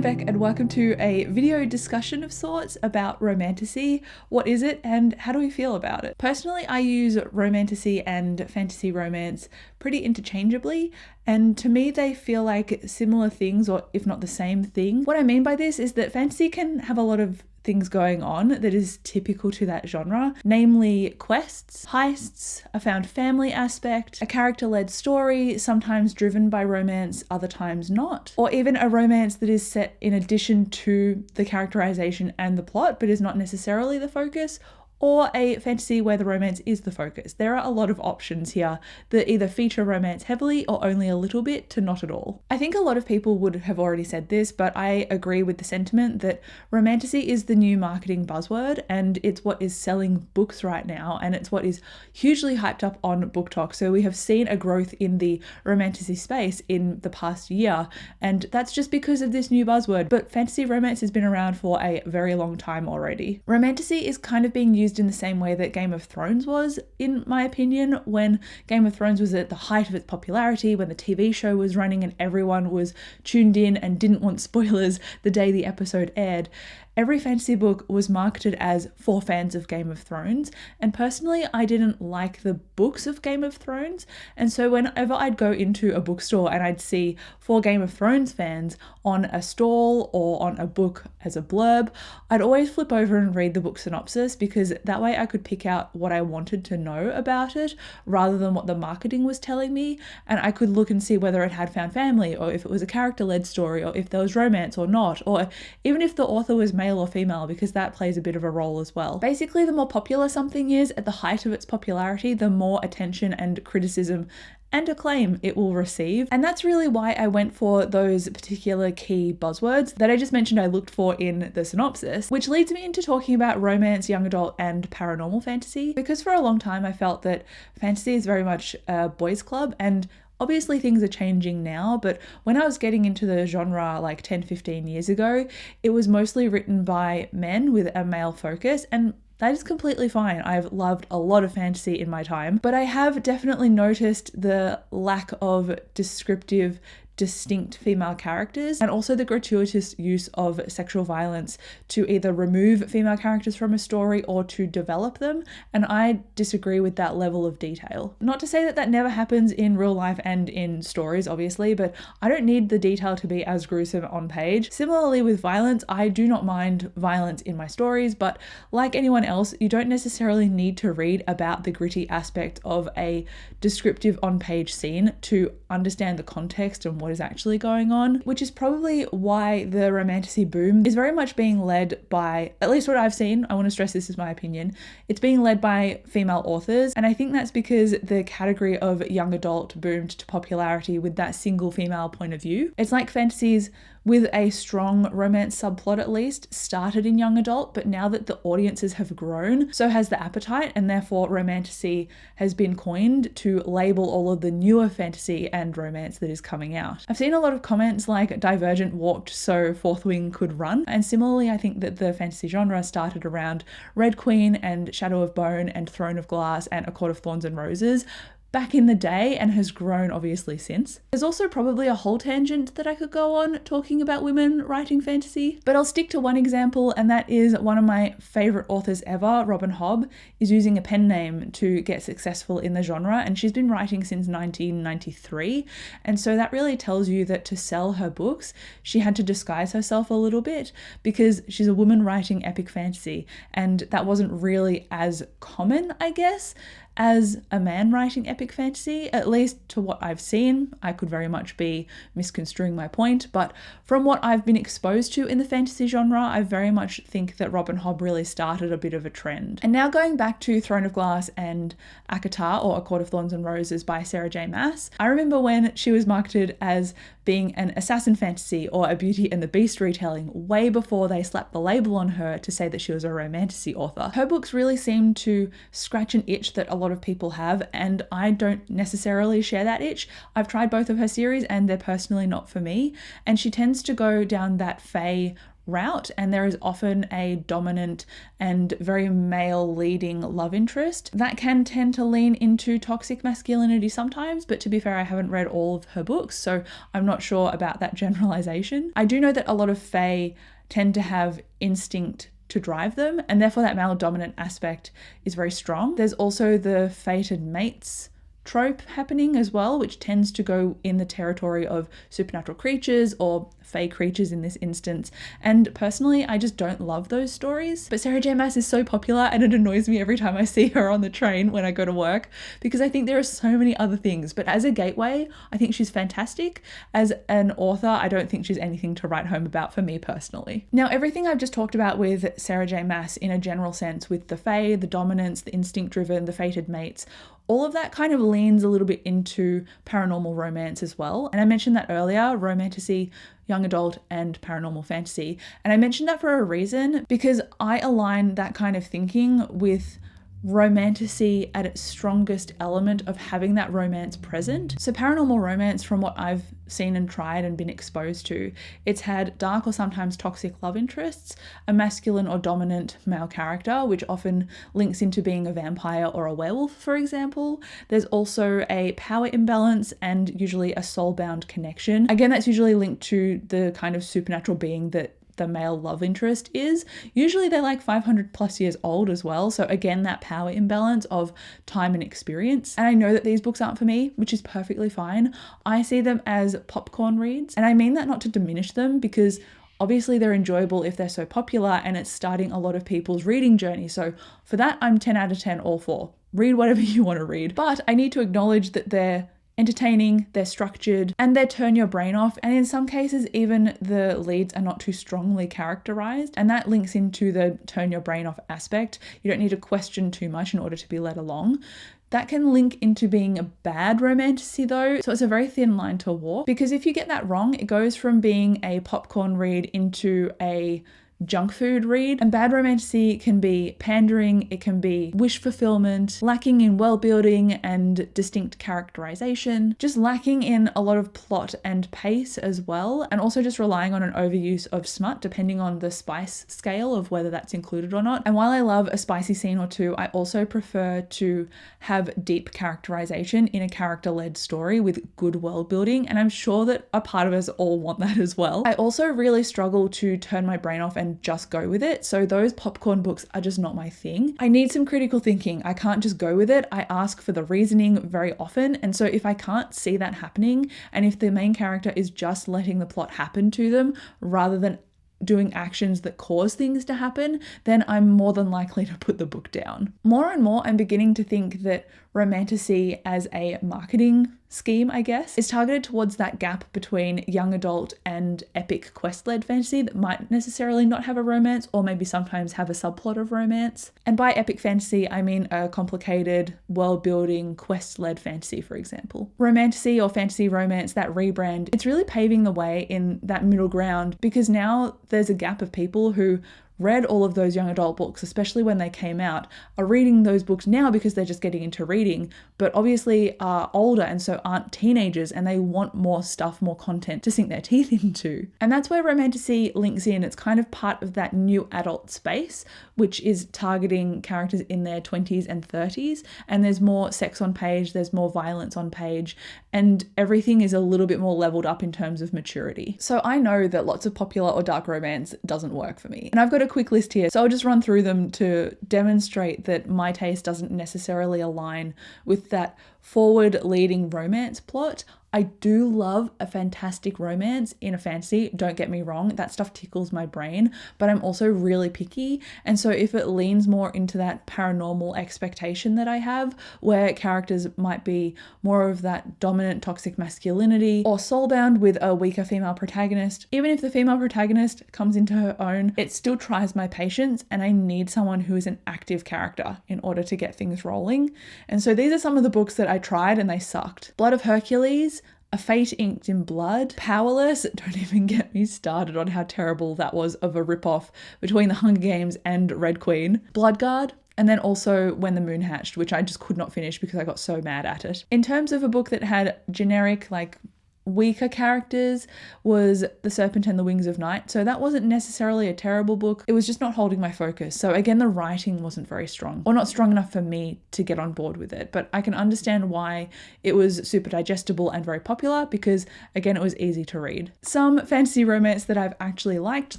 I'm Beck and welcome to a video discussion of sorts about Romantasy. What is it and how do we feel about it? Personally, I use Romantasy and fantasy romance pretty interchangeably, and to me they feel like similar things, or if not the same thing. What I mean by this is that fantasy can have a lot of things going on that is typical to that genre, namely quests, heists, a found family aspect, a character-led story, sometimes driven by romance, other times not, or even a romance that is set in addition to the characterization and the plot but is not necessarily the focus, or a fantasy where the romance is the focus. There are a lot of options here that either feature romance heavily or only a little bit to not at all. I think a lot of people would have already said this, but I agree with the sentiment that Romantasy is the new marketing buzzword, and it's what is selling books right now, and it's what is hugely hyped up on BookTok. So we have seen a growth in the Romantasy space in the past year, and that's just because of this new buzzword. But fantasy romance has been around for a very long time already. Romantasy is kind of being used in the same way that Game of Thrones was, in my opinion, when Game of Thrones was at the height of its popularity, when the TV show was running and everyone was tuned in and didn't want spoilers the day the episode aired. Every fantasy book was marketed as for fans of Game of Thrones, and personally I didn't like the books of Game of Thrones, and so whenever I'd go into a bookstore and I'd see for Game of Thrones fans on a stall or on a book as a blurb, I'd always flip over and read the book synopsis, because that way I could pick out what I wanted to know about it rather than what the marketing was telling me, and I could look and see whether it had found family, or if it was a character-led story, or if there was romance or not, or even if the author was male or female, because that plays a bit of a role as well. Basically, the more popular something is at the height of its popularity, the more attention and criticism and acclaim it will receive. And that's really why I went for those particular key buzzwords that I just mentioned I looked for in the synopsis, which leads me into talking about romance, young adult, and paranormal fantasy, because for a long time I felt that fantasy is very much a boys' club, and obviously things are changing now, but when I was getting into the genre like 10-15 years ago, it was mostly written by men with a male focus, and that is completely fine. I've loved a lot of fantasy in my time, but I have definitely noticed the lack of descriptive, distinct female characters, and also the gratuitous use of sexual violence to either remove female characters from a story or to develop them, and I disagree with that level of detail. Not to say that that never happens in real life and in stories, obviously, but I don't need the detail to be as gruesome on page. Similarly with violence, I do not mind violence in my stories, but like anyone else, you don't necessarily need to read about the gritty aspect of a descriptive on-page scene to understand the context and what is actually going on, which is probably why the Romantasy boom is very much being led by, at least what I've seen, I want to stress this is my opinion, it's being led by female authors, and I think that's because the category of young adult boomed to popularity with that single female point of view. It's like fantasies with a strong romance subplot at least started in young adult, but now that the audiences have grown, so has the appetite, and therefore Romantasy has been coined to label all of the newer fantasy and romance that is coming out. I've seen a lot of comments like Divergent walked so Fourth Wing could run, and similarly I think that the fantasy genre started around Red Queen and Shadow of Bone and Throne of Glass and A Court of Thorns and Roses back in the day, and has grown obviously since. There's also probably a whole tangent that I could go on talking about women writing fantasy, but I'll stick to one example, and that is one of my favorite authors ever, Robin Hobb, is using a pen name to get successful in the genre, and she's been writing since 1993, and so that really tells you that to sell her books, she had to disguise herself a little bit, because she's a woman writing epic fantasy, and that wasn't really as common, I guess, as a man writing epic fantasy, at least to what I've seen. I could very much be misconstruing my point, but from what I've been exposed to in the fantasy genre, I very much think that Robin Hobb really started a bit of a trend. And now going back to Throne of Glass and ACOTAR, or A Court of Thorns and Roses by Sarah J. Maas, I remember when she was marketed as being an assassin fantasy or a Beauty and the Beast retelling way before they slapped the label on her to say that she was a Romantasy author. Her books really seem to scratch an itch that a lot of people have, and I don't necessarily share that itch. I've tried both of her series and they're personally not for me, and she tends to go down that fae route, and there is often a dominant and very male leading love interest. That can tend to lean into toxic masculinity sometimes, but to be fair, I haven't read all of her books, so I'm not sure about that generalization. I do know that a lot of fae tend to have instinct to drive them, and therefore that male dominant aspect is very strong. There's also the fated mates trope happening as well, which tends to go in the territory of supernatural creatures or fae creatures in this instance. And personally, I just don't love those stories. But Sarah J Maas is so popular, and it annoys me every time I see her on the train when I go to work, because I think there are so many other things. But as a gateway, I think she's fantastic. As an author, I don't think she's anything to write home about for me personally. Now, everything I've just talked about with Sarah J Maas in a general sense, with the fae, the dominance, the instinct driven, the fated mates, all of that kind of leans a little bit into paranormal romance as well. And I mentioned that earlier, romantasy, young adult, and paranormal fantasy. And I mentioned that for a reason, because I align that kind of thinking with romantasy at its strongest element of having that romance present. So paranormal romance, from what I've seen and tried and been exposed to, it's had dark or sometimes toxic love interests, a masculine or dominant male character, which often links into being a vampire or a werewolf, for example. There's also a power imbalance and usually a soulbound connection. Again, that's usually linked to the kind of supernatural being that the male love interest is. Usually they're like 500 plus years old as well. So again, that power imbalance of time and experience. And I know that these books aren't for me, which is perfectly fine. I see them as popcorn reads. And I mean that not to diminish them, because obviously they're enjoyable if they're so popular and it's starting a lot of people's reading journey. So for that, I'm 10 out of 10 all for. Read whatever you want to read. But I need to acknowledge that they're entertaining, they're structured, and they turn your brain off. And in some cases, even the leads are not too strongly characterized. And that links into the turn your brain off aspect. You don't need to question too much in order to be led along. That can link into being a bad romantasy though. So it's a very thin line to walk, because if you get that wrong, it goes from being a popcorn read into a junk food read. And bad romantasy can be pandering, it can be wish fulfillment, lacking in world building and distinct characterization, just lacking in a lot of plot and pace as well, and also just relying on an overuse of smut depending on the spice scale of whether that's included or not. And while I love a spicy scene or two, I also prefer to have deep characterization in a character-led story with good world building, and I'm sure that a part of us all want that as well. I also really struggle to turn my brain off and just go with it. So those popcorn books are just not my thing. I need some critical thinking. I can't just go with it. I ask for the reasoning very often. And so if I can't see that happening, and if the main character is just letting the plot happen to them rather than doing actions that cause things to happen, then I'm more than likely to put the book down. More and more, I'm beginning to think that romantasy as a marketing scheme, I guess, is targeted towards that gap between young adult and epic quest-led fantasy that might necessarily not have a romance, or maybe sometimes have a subplot of romance. And by epic fantasy, I mean a complicated world-building quest-led fantasy, for example. Romantasy or fantasy romance, that rebrand, it's really paving the way in that middle ground, because now there's a gap of people who read all of those young adult books, especially when they came out, are reading those books now because they're just getting into reading, but obviously are older and so aren't teenagers, and they want more stuff, more content to sink their teeth into. And that's where romantasy links in. It's kind of part of that new adult space, which is targeting characters in their 20s and 30s, and there's more sex on page, there's more violence on page, and everything is a little bit more leveled up in terms of maturity. So I know that lots of popular or dark romance doesn't work for me. And I've got a quick list here, so I'll just run through them to demonstrate that my taste doesn't necessarily align with that forward-leading romance plot. I do love a fantastic romance in a fantasy, don't get me wrong, that stuff tickles my brain, but I'm also really picky, and so if it leans more into that paranormal expectation that I have, where characters might be more of that dominant toxic masculinity, or soulbound with a weaker female protagonist, even if the female protagonist comes into her own, it still tries my patience, and I need someone who is an active character in order to get things rolling. And so these are some of the books that I tried and they sucked. Blood of Hercules, A Fate Inked in Blood, Powerless, don't even get me started on how terrible that was of a ripoff between The Hunger Games and Red Queen, Bloodguard, and then also When the Moon Hatched, which I just could not finish because I got so mad at it. In terms of a book that had generic, like, weaker characters was The Serpent and the Wings of Night. So that wasn't necessarily a terrible book. It was just not holding my focus. So again, the writing wasn't very strong, or not strong enough for me to get on board with it. But I can understand why it was super digestible and very popular, because again, it was easy to read. Some fantasy romance that I've actually liked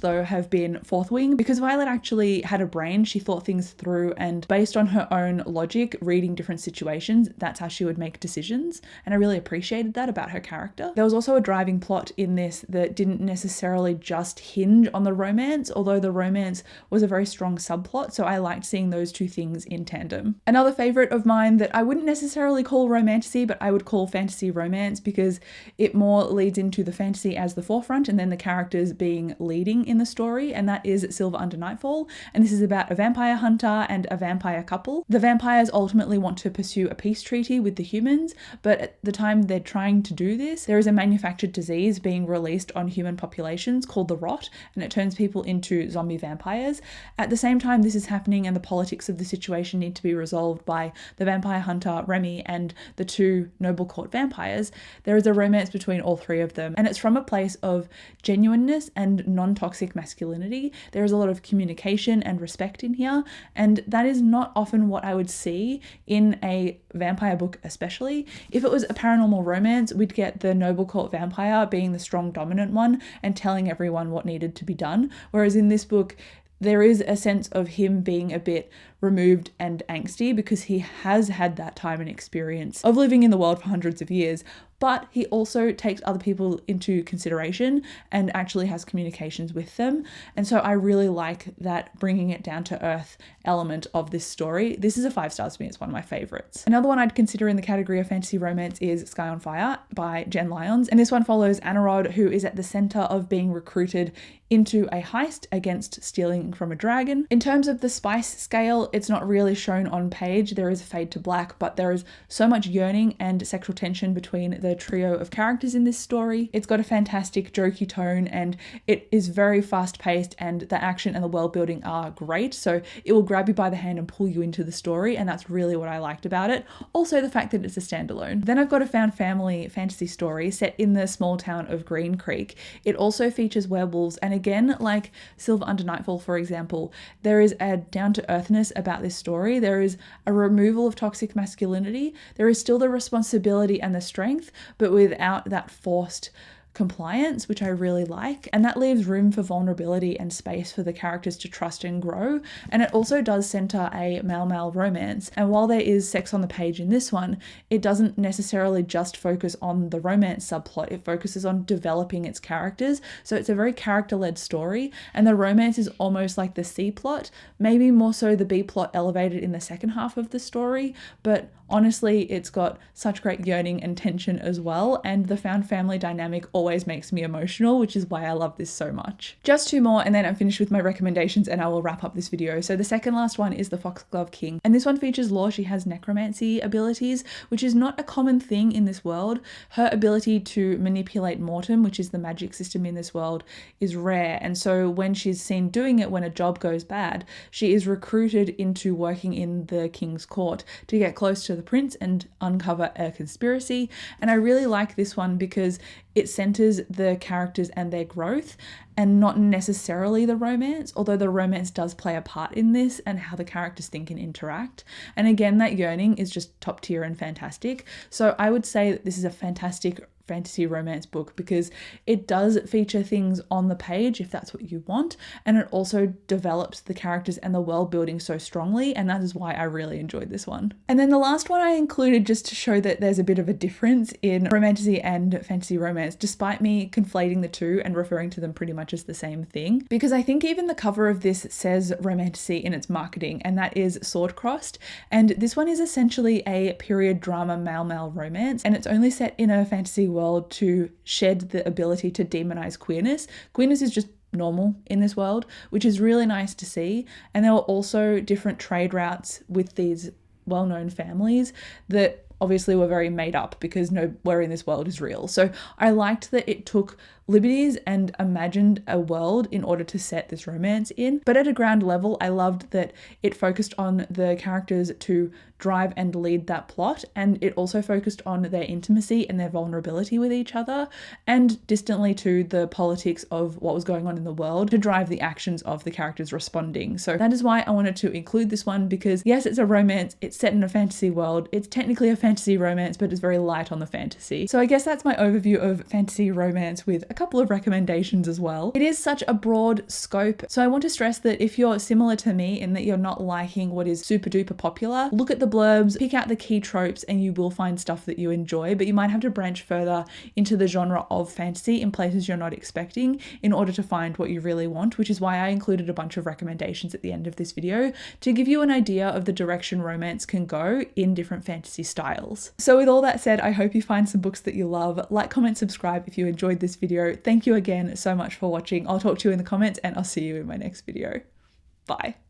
though have been Fourth Wing, because Violet actually had a brain. She thought things through, and based on her own logic, reading different situations, that's how she would make decisions. And I really appreciated that about her character. There was also a driving plot in this that didn't necessarily just hinge on the romance, although the romance was a very strong subplot, so I liked seeing those two things in tandem. Another favourite of mine that I wouldn't necessarily call romantasy, but I would call fantasy romance, because it more leads into the fantasy as the forefront and then the characters being leading in the story, and that is Silver Under Nightfall. And this is about a vampire hunter and a vampire couple. The vampires ultimately want to pursue a peace treaty with the humans, but at the time they're trying to do this, there is a manufactured disease being released on human populations called the rot, and it turns people into zombie vampires. At the same time this is happening and the politics of the situation need to be resolved by the vampire hunter Remy and the two noble court vampires, there is a romance between all three of them, and it's from a place of genuineness and non-toxic masculinity. There is a lot of communication and respect in here, and that is not often what I would see in a vampire book especially. If it was a paranormal romance, we'd get the noble court vampire being the strong dominant one and telling everyone what needed to be done, whereas in this book there is a sense of him being a bit removed and angsty because he has had that time and experience of living in the world for hundreds of years, but he also takes other people into consideration and actually has communications with them. And so I really like that bringing it down to earth element of this story. This is a 5 stars for me. It's one of my favorites. Another one I'd consider in the category of fantasy romance is Sky on Fire by Jen Lyons. And this one follows Anarod, who is at the center of being recruited into a heist against stealing from a dragon. In terms of the spice scale, it's not really shown on page. There is a fade to black, but there is so much yearning and sexual tension between the trio of characters in this story. It's got a fantastic jokey tone, and it is very fast paced, and the action and the world building are great. So it will grab you by the hand and pull you into the story, and that's really what I liked about it. Also the fact that it's a standalone. Then I've got a found family fantasy story set in the small town of Green Creek. It also features werewolves, and again, like Silver Under Nightfall, for example, there is a down-to-earthness about this story. There is a removal of toxic masculinity. There is still the responsibility and the strength, but without that forced compliance, which I really like, and that leaves room for vulnerability and space for the characters to trust and grow. And it also does center a male-male romance, and while there is sex on the page in this one, it doesn't necessarily just focus on the romance subplot. It focuses on developing its characters, so it's a very character-led story, and the romance is almost like the C plot, maybe more so the B plot elevated in the second half of the story, but honestly, it's got such great yearning and tension as well, and the found family dynamic always makes me emotional, which is why I love this so much. Just 2 more and then I'm finished with my recommendations and I will wrap up this video. So the second last one is The Foxglove King, and this one features Law. She has necromancy abilities, which is not a common thing in this world. Her ability to manipulate mortem, which is the magic system in this world, is rare, and so when she's seen doing it when a job goes bad, she is recruited into working in the king's court to get close to the prince and uncover a conspiracy. And I really like this one because it centers the characters and their growth and not necessarily the romance, although the romance does play a part in this and how the characters think and interact. And again, that yearning is just top tier and fantastic. So I would say that this is a fantastic fantasy romance book because it does feature things on the page if that's what you want, and it also develops the characters and the world building so strongly, and that is why I really enjoyed this one. And then the last one I included just to show that there's a bit of a difference in romantasy and fantasy romance, despite me conflating the two and referring to them pretty much as the same thing, because I think even the cover of this says romantasy in its marketing, and that is sword crossed, and this one is essentially a period drama male-male romance, and it's only set in a fantasy world to shed the ability to demonize queerness. Queerness is just normal in this world, which is really nice to see. And there were also different trade routes with these well-known families that obviously were very made up because nowhere in this world is real. So I liked that it took liberties and imagined a world in order to set this romance in. But at a ground level, I loved that it focused on the characters to drive and lead that plot, and it also focused on their intimacy and their vulnerability with each other, and distantly to the politics of what was going on in the world to drive the actions of the characters responding. So that is why I wanted to include this one, because yes, it's a romance, it's set in a fantasy world, it's technically a fantasy romance, but it's very light on the fantasy. So I guess that's my overview of fantasy romance with a couple of recommendations as well. It is such a broad scope, so I want to stress that if you're similar to me in that you're not liking what is super duper popular, look at the blurbs, pick out the key tropes, and you will find stuff that you enjoy, but you might have to branch further into the genre of fantasy in places you're not expecting in order to find what you really want, which is why I included a bunch of recommendations at the end of this video to give you an idea of the direction romance can go in different fantasy styles. So with all that said, I hope you find some books that you love. Like, comment, subscribe if you enjoyed this video. Thank you again so much for watching. I'll talk to you in the comments, and I'll see you in my next video. Bye.